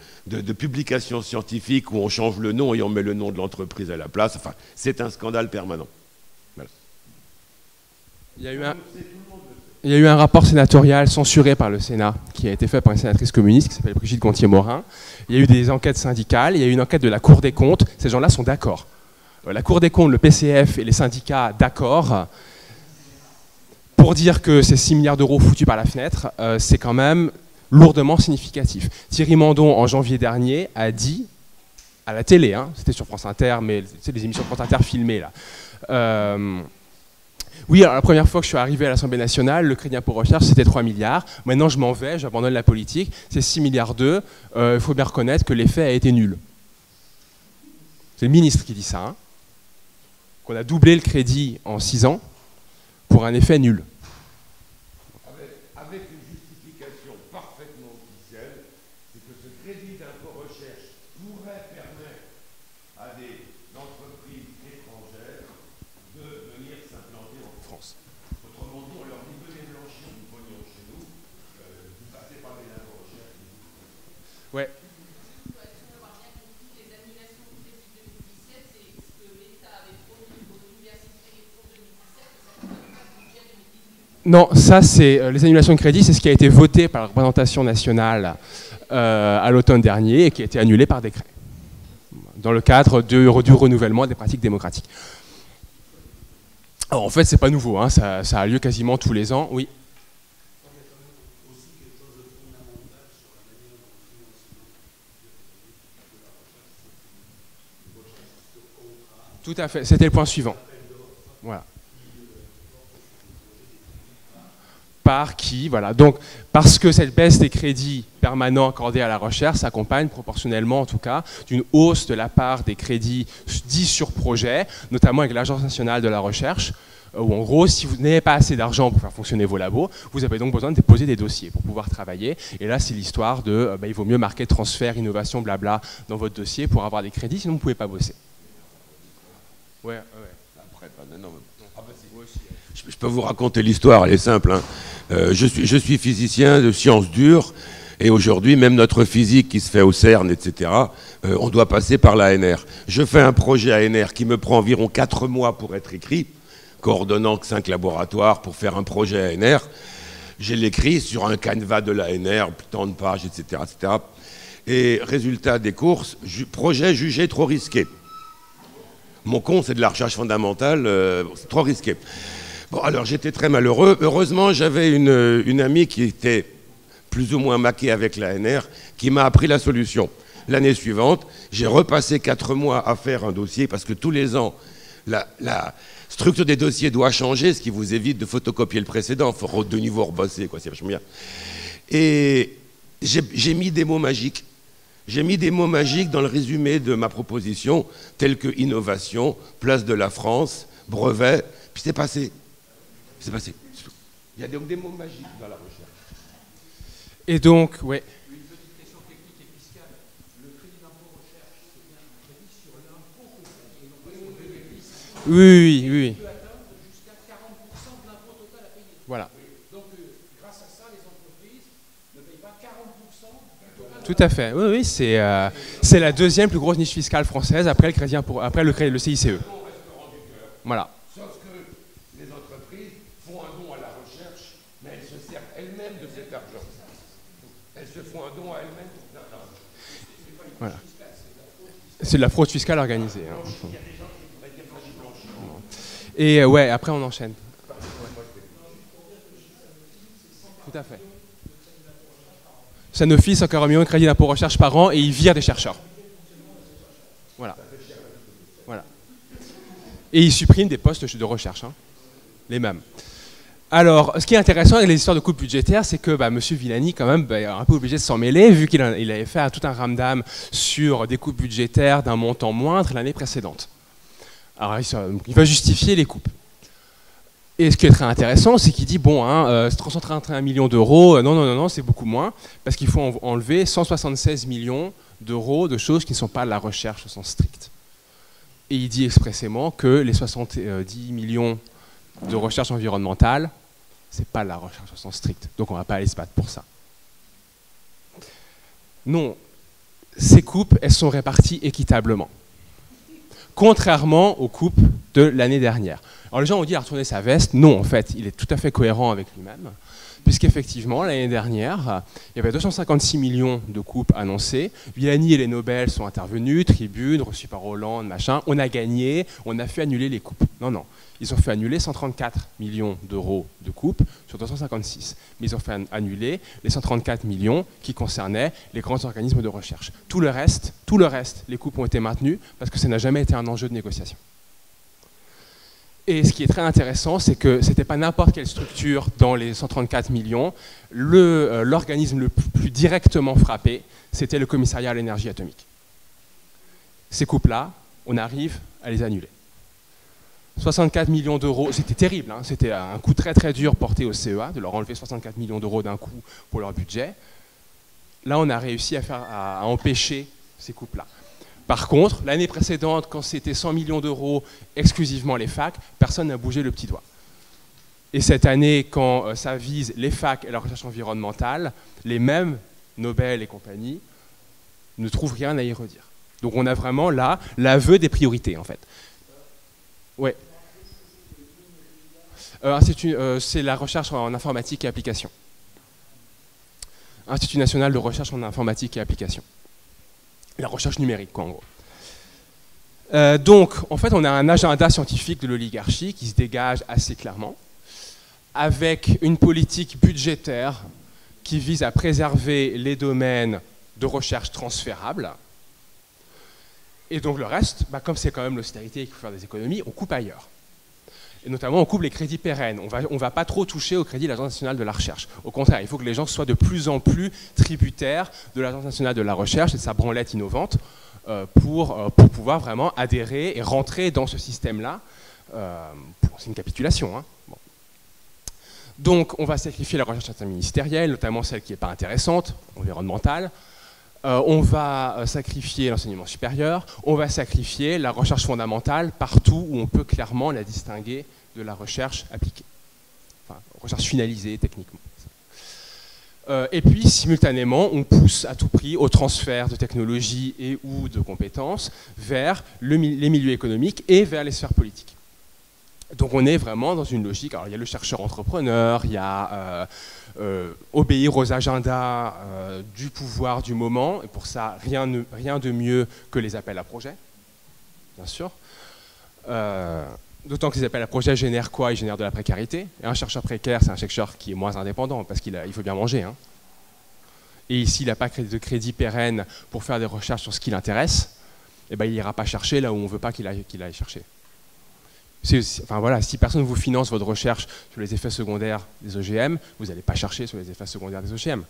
Speaker 2: publications scientifiques où on change le nom et on met le nom de l'entreprise à la place. Enfin, c'est un scandale permanent. Voilà.
Speaker 1: Il y a eu un rapport sénatorial censuré par le Sénat qui a été fait par une sénatrice communiste qui s'appelle Brigitte Gontier-Morin. Il y a eu des enquêtes syndicales, il y a eu une enquête de la Cour des comptes. Ces gens-là sont d'accord. La Cour des comptes, le PCF et les syndicats d'accord pour dire que ces 6 milliards d'euros foutus par la fenêtre, c'est quand même lourdement significatif. Thierry Mandon, en janvier dernier, a dit à la télé, hein, c'était sur France Inter, mais c'est des émissions de France Inter filmées là. Oui, alors la première fois que je suis arrivé à l'Assemblée nationale, le crédit impôt recherche, c'était 3 milliards. Maintenant, je m'en vais, j'abandonne la politique. C'est 6 milliards d'euros. Il faut bien reconnaître que l'effet a été nul. C'est le ministre qui dit ça. Hein, qu'on a doublé le crédit en 6 ans pour un effet nul.
Speaker 2: Avec une justification parfaitement officielle, c'est que ce crédit d'impôt recherche pourrait permettre à des entreprises étrangères de venir s'implanter en France. Autrement dit, on leur dit venez blanchir du pognon chez nous, vous passez par les impôts recherche.
Speaker 1: Ouais. Non, ça c'est les annulations de crédit, c'est ce qui a été voté par la représentation nationale à l'automne dernier et qui a été annulé par décret, dans le cadre du renouvellement des pratiques démocratiques. Alors, en fait, c'est pas nouveau, hein, ça a lieu quasiment tous les ans, oui. Tout à fait, c'était le point suivant. Voilà. Par qui, voilà. Donc, parce que cette baisse des crédits permanents accordés à la recherche s'accompagne proportionnellement, en tout cas, d'une hausse de la part des crédits dits sur projet, notamment avec l'Agence nationale de la recherche, où en gros, si vous n'avez pas assez d'argent pour faire fonctionner vos labos, vous avez donc besoin de déposer des dossiers pour pouvoir travailler. Et là, c'est l'histoire de, il vaut mieux marquer transfert, innovation, blabla dans votre dossier pour avoir des crédits, sinon vous ne pouvez pas bosser. Ouais.
Speaker 2: Après, non. Je peux vous raconter l'histoire, elle est simple. Hein. Je suis physicien de sciences dures, et aujourd'hui, même notre physique qui se fait au CERN, etc., on doit passer par l'ANR. Je fais un projet ANR qui me prend environ 4 mois pour être écrit, coordonnant 5 laboratoires pour faire un projet ANR. Je l'écris sur un canevas de l'ANR, tant de pages, etc., etc. Et résultat des courses, projet jugé trop risqué. Mon con, c'est de la recherche fondamentale, c'est trop risqué. Bon, alors j'étais très malheureux. Heureusement, j'avais une amie qui était plus ou moins maquée avec l'ANR, qui m'a appris la solution. L'année suivante, j'ai repassé 4 mois à faire un dossier, parce que tous les ans, la structure des dossiers doit changer, ce qui vous évite de photocopier le précédent. Il faut de nouveau rebosser, quoi, c'est vachement bien. Et j'ai mis des mots magiques. J'ai mis des mots magiques dans le résumé de ma proposition, tels que innovation, place de la France, brevet, puis c'est passé. C'est passé. Il y a donc des mots magiques dans la recherche.
Speaker 1: Et donc, ouais.
Speaker 3: Une petite question technique et fiscale. Le crédit d'impôt recherche, c'est bien un crédit sur l'impôt que vous payez, non pas sur le bénéfice.
Speaker 1: Oui.
Speaker 3: Il peut atteindre jusqu'à 40% de l'impôt total à payer.
Speaker 1: Voilà.
Speaker 3: Donc, grâce à ça, les entreprises ne payent pas 40% du total.
Speaker 1: Tout à fait. Oui, c'est la deuxième plus grosse niche fiscale française après le crédit après le CICE. Voilà.
Speaker 2: Sauf que les entreprises font un don à la recherche, mais elles se servent elles-mêmes de cet argent. Elles se font un don à elles-mêmes pour faire de l'argent.
Speaker 1: Voilà. C'est de la fraude fiscale organisée. Hein.
Speaker 2: Il y a des gens qui pourraient dire que je blanchis.
Speaker 1: Et ouais, après on enchaîne. Tout à fait. Sanofi, 140 millions de crédits d'impôt recherche par an et ils virent des chercheurs. Voilà. Et ils suppriment des postes de recherche, hein. Les mêmes. Alors, ce qui est intéressant avec les histoires de coupes budgétaires, c'est que M. Villani, quand même, est un peu obligé de s'en mêler, vu qu'il avait fait tout un ramdam sur des coupes budgétaires d'un montant moindre l'année précédente. Alors, il va justifier les coupes. Et ce qui est très intéressant, c'est qu'il dit, bon, 331 millions d'euros, non, c'est beaucoup moins, parce qu'il faut enlever 176 millions d'euros de choses qui ne sont pas de la recherche au sens strict. Et il dit expressément que les 70 millions de recherche environnementale, ce n'est pas de la recherche au sens strict. Donc on ne va pas aller se battre pour ça. Non, ces coupes, elles sont réparties équitablement. Contrairement aux coupes de l'année dernière. Alors les gens ont dit à retourner sa veste. Non, en fait, il est tout à fait cohérent avec lui-même, puisqu'effectivement, l'année dernière, il y avait 256 millions de coupes annoncées. Villani et les Nobel sont intervenus, tribune, reçus par Hollande, machin. On a gagné, on a fait annuler les coupes. Non. Ils ont fait annuler 134 millions d'euros de coupes sur 256. Mais ils ont fait annuler les 134 millions qui concernaient les grands organismes de recherche. Tout le reste, les coupes ont été maintenues parce que ça n'a jamais été un enjeu de négociation. Et ce qui est très intéressant, c'est que ce n'était pas n'importe quelle structure dans les 134 millions. L'organisme le plus directement frappé, c'était le commissariat à l'énergie atomique. Ces coupes-là, on arrive à les annuler. 64 millions d'euros, c'était terrible, hein, c'était un coup très très dur porté au CEA, de leur enlever 64 millions d'euros d'un coup pour leur budget. Là, on a réussi à empêcher ces coupes-là. Par contre, l'année précédente, quand c'était 100 millions d'euros exclusivement les facs, personne n'a bougé le petit doigt. Et cette année, quand ça vise les facs et la recherche environnementale, les mêmes Nobel et compagnie ne trouvent rien à y redire. Donc on a vraiment là l'aveu des priorités, en fait. Ouais. C'est la recherche en informatique et application. Institut national de recherche en informatique et application. La recherche numérique, quoi, en gros. Donc, en fait, on a un agenda scientifique de l'oligarchie qui se dégage assez clairement, avec une politique budgétaire qui vise à préserver les domaines de recherche transférables. Et donc le reste, comme c'est quand même l'austérité et qu'il faut faire des économies, on coupe ailleurs. Et notamment, on coupe les crédits pérennes. On va pas trop toucher au crédit de l'Agence nationale de la recherche. Au contraire, il faut que les gens soient de plus en plus tributaires de l'Agence nationale de la recherche et de sa branlette innovante pour pouvoir vraiment adhérer et rentrer dans ce système-là. C'est une capitulation. Hein. Bon. Donc, on va sacrifier la recherche interministérielle, notamment celle qui n'est pas intéressante, environnementale. On va sacrifier l'enseignement supérieur, on va sacrifier la recherche fondamentale partout où on peut clairement la distinguer de la recherche appliquée, enfin, recherche finalisée techniquement. Et puis, simultanément, on pousse à tout prix au transfert de technologies et ou de compétences vers les milieux économiques et vers les sphères politiques. Donc on est vraiment dans une logique, alors il y a le chercheur entrepreneur, il y a obéir aux agendas du pouvoir du moment, et pour ça rien de mieux que les appels à projets, bien sûr. D'autant que les appels à projets génèrent quoi? Ils génèrent de la précarité. Et un chercheur précaire, c'est un chercheur qui est moins indépendant, parce qu'il faut bien manger. Hein. Et s'il n'a pas de crédit pérenne pour faire des recherches sur ce qui l'intéresse, eh ben, il n'ira pas chercher là où on ne veut pas qu'il aille chercher. Enfin, voilà, si personne ne vous finance votre recherche sur les effets secondaires des OGM, vous n'allez pas chercher sur les effets secondaires des OGM.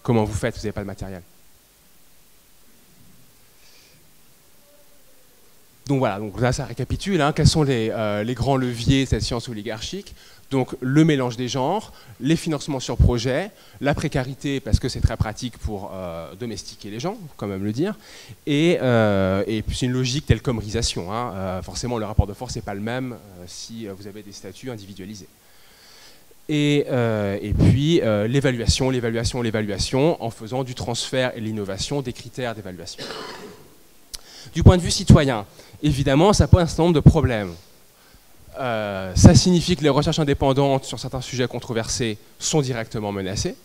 Speaker 1: Comment vous faites? Vous n'avez pas de matériel. Donc voilà, donc là ça récapitule. Hein, quels sont les grands leviers de cette science oligarchique? Donc le mélange des genres, les financements sur projet, la précarité parce que c'est très pratique pour domestiquer les gens, faut quand même le dire, et puis c'est une logique telcomisation. Hein, forcément le rapport de force n'est pas le même si vous avez des statuts individualisés. Et puis l'évaluation en faisant du transfert et de l'innovation des critères d'évaluation. Du point de vue citoyen, évidemment, ça pose un certain nombre de problèmes. Ça signifie que les recherches indépendantes sur certains sujets controversés sont directement menacées.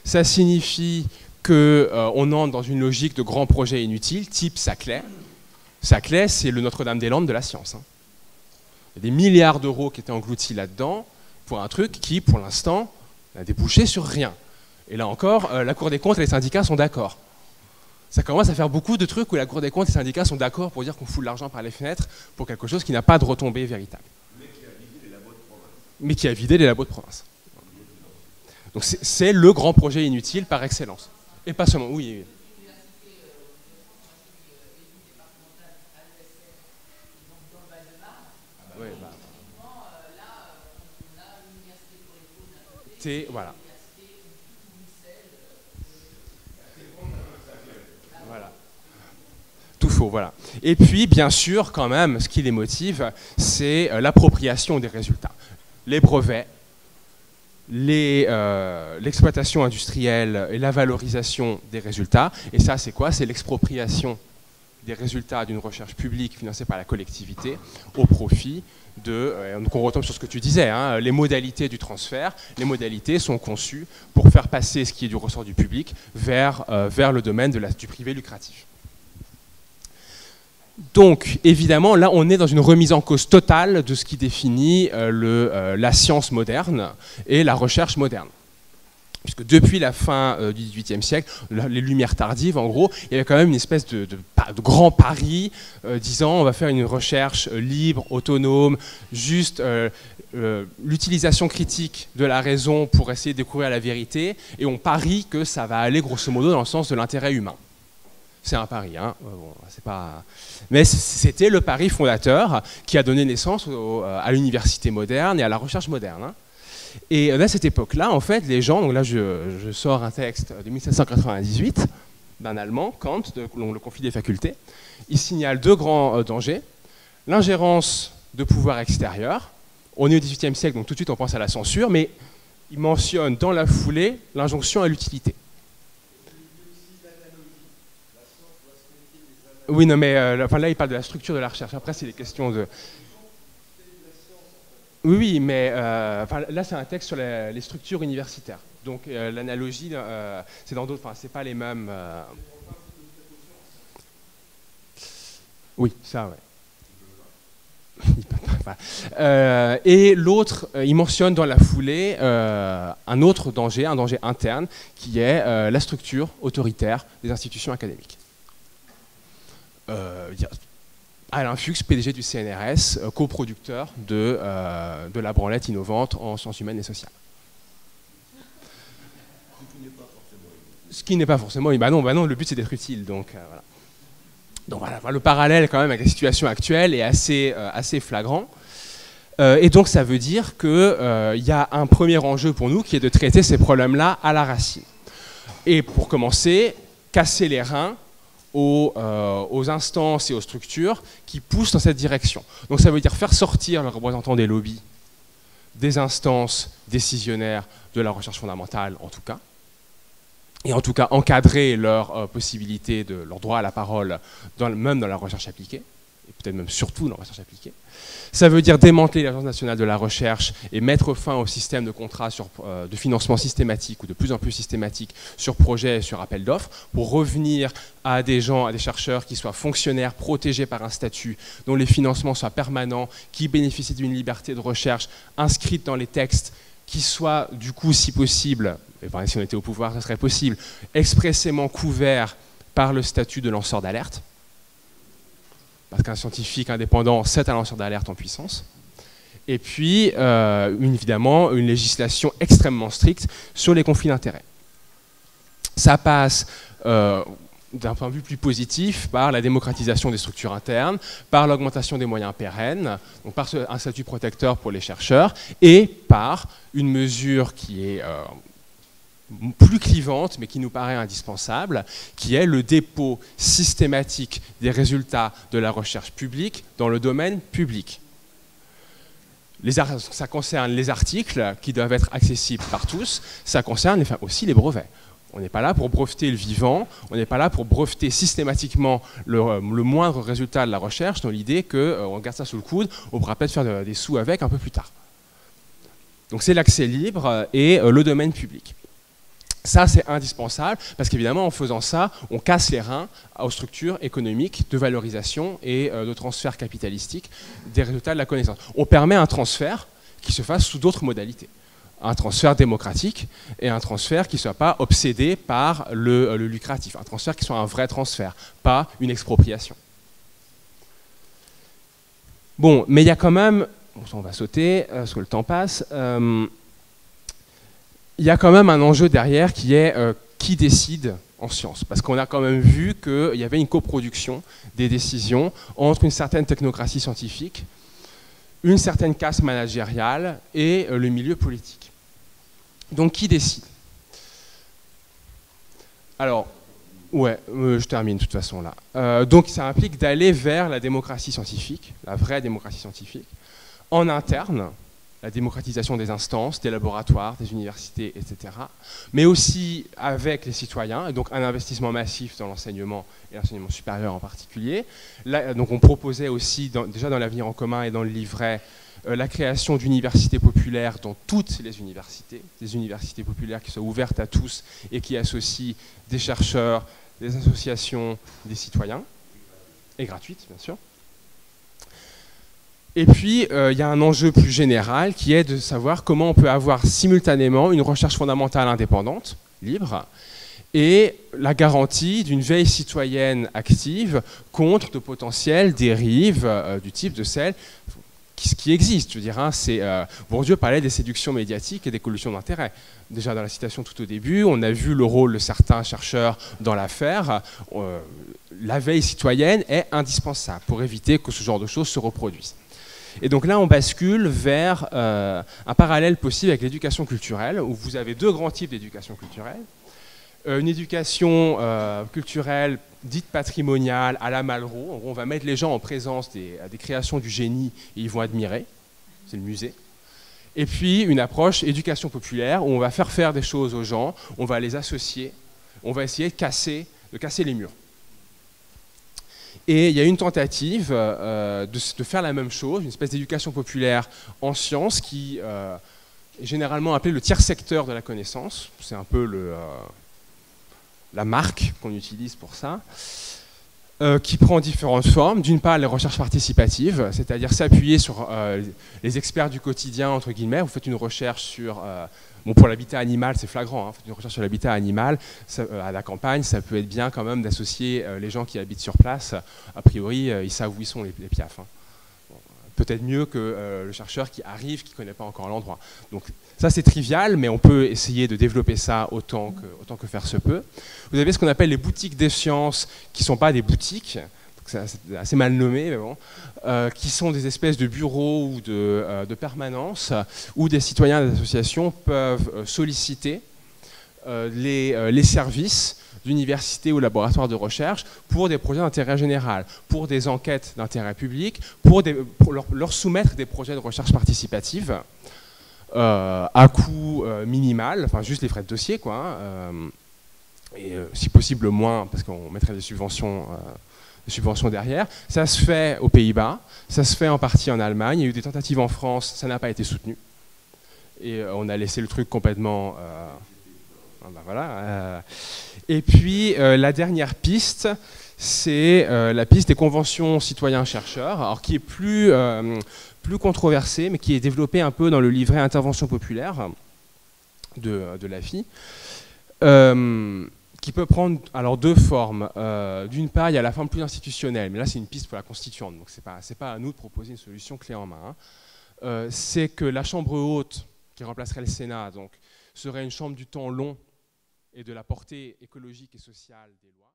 Speaker 1: Ça signifie qu'on entre dans une logique de grands projets inutiles, type Saclay. Saclay, c'est le Notre-Dame-des-Landes de la science. Hein. Il y a des milliards d'euros qui étaient engloutis là-dedans pour un truc qui, pour l'instant, n'a débouché sur rien. Et là encore, la Cour des comptes et les syndicats sont d'accord. Ça commence à faire beaucoup de trucs où la Cour des comptes et les syndicats sont d'accord pour dire qu'on fout de l'argent par les fenêtres pour quelque chose qui n'a pas de retombée véritable. Mais qui a vidé les labos de province. Donc c'est le grand projet inutile par excellence. Et pas seulement, oui. Voilà. Voilà. Tout faux, voilà. Et puis, bien sûr, quand même, ce qui les motive, c'est l'appropriation des résultats. Les brevets, l'exploitation industrielle et la valorisation des résultats. Et ça, c'est quoi? C'est l'expropriation des résultats d'une recherche publique financée par la collectivité au profit de... donc on retombe sur ce que tu disais, hein, les modalités du transfert. Les modalités sont conçues pour faire passer ce qui est du ressort du public vers le domaine du privé lucratif. Donc, évidemment, là, on est dans une remise en cause totale de ce qui définit la science moderne et la recherche moderne. Puisque depuis la fin du XVIIIe siècle, les Lumières tardives, en gros, il y avait quand même une espèce de grand pari disant on va faire une recherche libre, autonome, juste l'utilisation critique de la raison pour essayer de découvrir la vérité, et on parie que ça va aller grosso modo dans le sens de l'intérêt humain. C'est un pari, hein. Bon, c'est pas... Mais c'était le pari fondateur qui a donné naissance à l'université moderne et à la recherche moderne. Hein. Et à cette époque-là, en fait, les gens, donc là je sors un texte de 1798 d'un Allemand, Kant, le conflit des facultés, il signale deux grands dangers. L'ingérence de pouvoirs extérieurs. On est au XVIIIe siècle, donc tout de suite on pense à la censure, mais il mentionne dans la foulée l'injonction à l'utilité. Oui, non, mais enfin, là, il parle de la structure de la recherche. Après, c'est des questions de... Oui, mais enfin, là, c'est un texte sur les structures universitaires. Donc, l'analogie, c'est dans d'autres... Enfin, c'est pas les mêmes... Oui, ça, ouais. Et l'autre, il mentionne dans la foulée un autre danger, un danger interne, qui est la structure autoritaire des institutions académiques. Alain Fuchs, PDG du CNRS, coproducteur de la branlette innovante en sciences humaines et sociales. Ce qui n'est pas forcément... Bah non, le but c'est d'être utile, donc voilà. Donc voilà, le parallèle quand même avec la situation actuelle est assez flagrant. Et donc ça veut dire qu'il y a un premier enjeu pour nous qui est de traiter ces problèmes-là à la racine. Et pour commencer, casser les reins aux instances et aux structures qui poussent dans cette direction. Donc ça veut dire faire sortir les représentants des lobbies, des instances décisionnaires de la recherche fondamentale en tout cas, et en tout cas encadrer leur possibilité, leur droit à la parole, même dans la recherche appliquée, et peut-être même surtout dans la recherche appliquée. Ça veut dire démanteler l'Agence nationale de la recherche et mettre fin au système de contrats de financement systématique ou de plus en plus systématique sur projet et sur appel d'offres pour revenir à des chercheurs qui soient fonctionnaires, protégés par un statut, dont les financements soient permanents, qui bénéficient d'une liberté de recherche inscrite dans les textes, qui soient du coup, si possible, et par exemple, si on était au pouvoir, ça serait possible, expressément couverts par le statut de lanceur d'alerte. Parce qu'un scientifique indépendant, c'est un lanceur d'alerte en puissance. Et puis, évidemment, une législation extrêmement stricte sur les conflits d'intérêts. Ça passe, d'un point de vue plus positif, par la démocratisation des structures internes, par l'augmentation des moyens pérennes, donc par un statut protecteur pour les chercheurs, et par une mesure qui est plus clivante, mais qui nous paraît indispensable, qui est le dépôt systématique des résultats de la recherche publique dans le domaine public. Ça concerne les articles qui doivent être accessibles par tous, ça concerne aussi les brevets. On n'est pas là pour breveter le vivant, on n'est pas là pour breveter systématiquement le moindre résultat de la recherche dans l'idée qu'on garde ça sous le coude, on pourra peut-être faire des sous avec un peu plus tard. Donc c'est l'accès libre et le domaine public. Ça, c'est indispensable, parce qu'évidemment, en faisant ça, on casse les reins aux structures économiques de valorisation et de transfert capitalistique des résultats de la connaissance. On permet un transfert qui se fasse sous d'autres modalités. Un transfert démocratique et un transfert qui ne soit pas obsédé par le lucratif. Un transfert qui soit un vrai transfert, pas une expropriation. Bon, mais il y a quand même... Bon, ça, on va sauter, parce que le temps passe... il y a quand même un enjeu derrière qui est qui décide en sciences. Parce qu'on a quand même vu qu'il y avait une coproduction des décisions entre une certaine technocratie scientifique, une certaine caste managériale et le milieu politique. Donc qui décide? Alors, ouais, je termine de toute façon là. Donc ça implique d'aller vers la démocratie scientifique, la vraie démocratie scientifique, en interne, la démocratisation des instances, des laboratoires, des universités, etc. Mais aussi avec les citoyens, et donc un investissement massif dans l'enseignement et l'enseignement supérieur en particulier. Là, donc on proposait aussi, déjà dans l'avenir en commun et dans le livret, la création d'universités populaires dans toutes les universités, des universités populaires qui soient ouvertes à tous et qui associent des chercheurs, des associations, des citoyens, et gratuites bien sûr. Et puis, il y a un enjeu plus général qui est de savoir comment on peut avoir simultanément une recherche fondamentale indépendante, libre, et la garantie d'une veille citoyenne active contre de potentielles dérives du type de celles qui existent. Je veux dire, hein, Bourdieu parlait des séductions médiatiques et des collusions d'intérêts. Déjà dans la citation tout au début, on a vu le rôle de certains chercheurs dans l'affaire. La veille citoyenne est indispensable pour éviter que ce genre de choses se reproduisent. Et donc là, on bascule vers un parallèle possible avec l'éducation culturelle, où vous avez deux grands types d'éducation culturelle. Une éducation culturelle dite patrimoniale à la Malraux. En gros, on va mettre les gens en présence des créations du génie et ils vont admirer. C'est le musée. Et puis une approche éducation populaire où on va faire des choses aux gens, on va les associer, on va essayer de casser les murs. Et il y a une tentative de faire la même chose, une espèce d'éducation populaire en sciences qui est généralement appelée le tiers secteur de la connaissance. C'est un peu la marque qu'on utilise pour ça, qui prend différentes formes. D'une part, les recherches participatives, c'est-à-dire s'appuyer sur les experts du quotidien, entre guillemets. Vous faites une recherche sur... bon, pour l'habitat animal, c'est flagrant, hein, vous faites une recherche sur l'habitat animal, à la campagne, ça peut être bien quand même d'associer les gens qui habitent sur place. A priori, ils savent où ils sont, les piafs. Hein. Bon, peut-être mieux que le chercheur qui arrive, qui ne connaît pas encore l'endroit. Donc ça, c'est trivial, mais on peut essayer de développer ça autant que faire se peut. Vous avez ce qu'on appelle les boutiques des sciences, qui ne sont pas des boutiques, c'est assez mal nommé, mais bon, qui sont des espèces de bureaux ou de permanences où des citoyens des associations peuvent solliciter les services d'universités ou laboratoires de recherche pour des projets d'intérêt général, pour des enquêtes d'intérêt public, pour leur soumettre des projets de recherche participative à coût minimal, enfin juste les frais de dossier, quoi, et si possible moins, parce qu'on mettrait des subventions derrière. Ça se fait aux Pays-Bas, ça se fait en partie en Allemagne, il y a eu des tentatives en France, ça n'a pas été soutenu. Et on a laissé le truc complètement... ben voilà. Et puis la dernière piste, c'est la piste des conventions citoyens-chercheurs, alors qui est plus controversée, mais qui est développée un peu dans le livret Intervention populaire de l'AFI. Qui peut prendre alors deux formes. D'une part, il y a la forme plus institutionnelle, mais là c'est une piste pour la constituante, donc c'est pas à nous de proposer une solution clé en main. Hein. C'est que la chambre haute, qui remplacerait le Sénat, donc, serait une chambre du temps long et de la portée écologique et sociale des lois.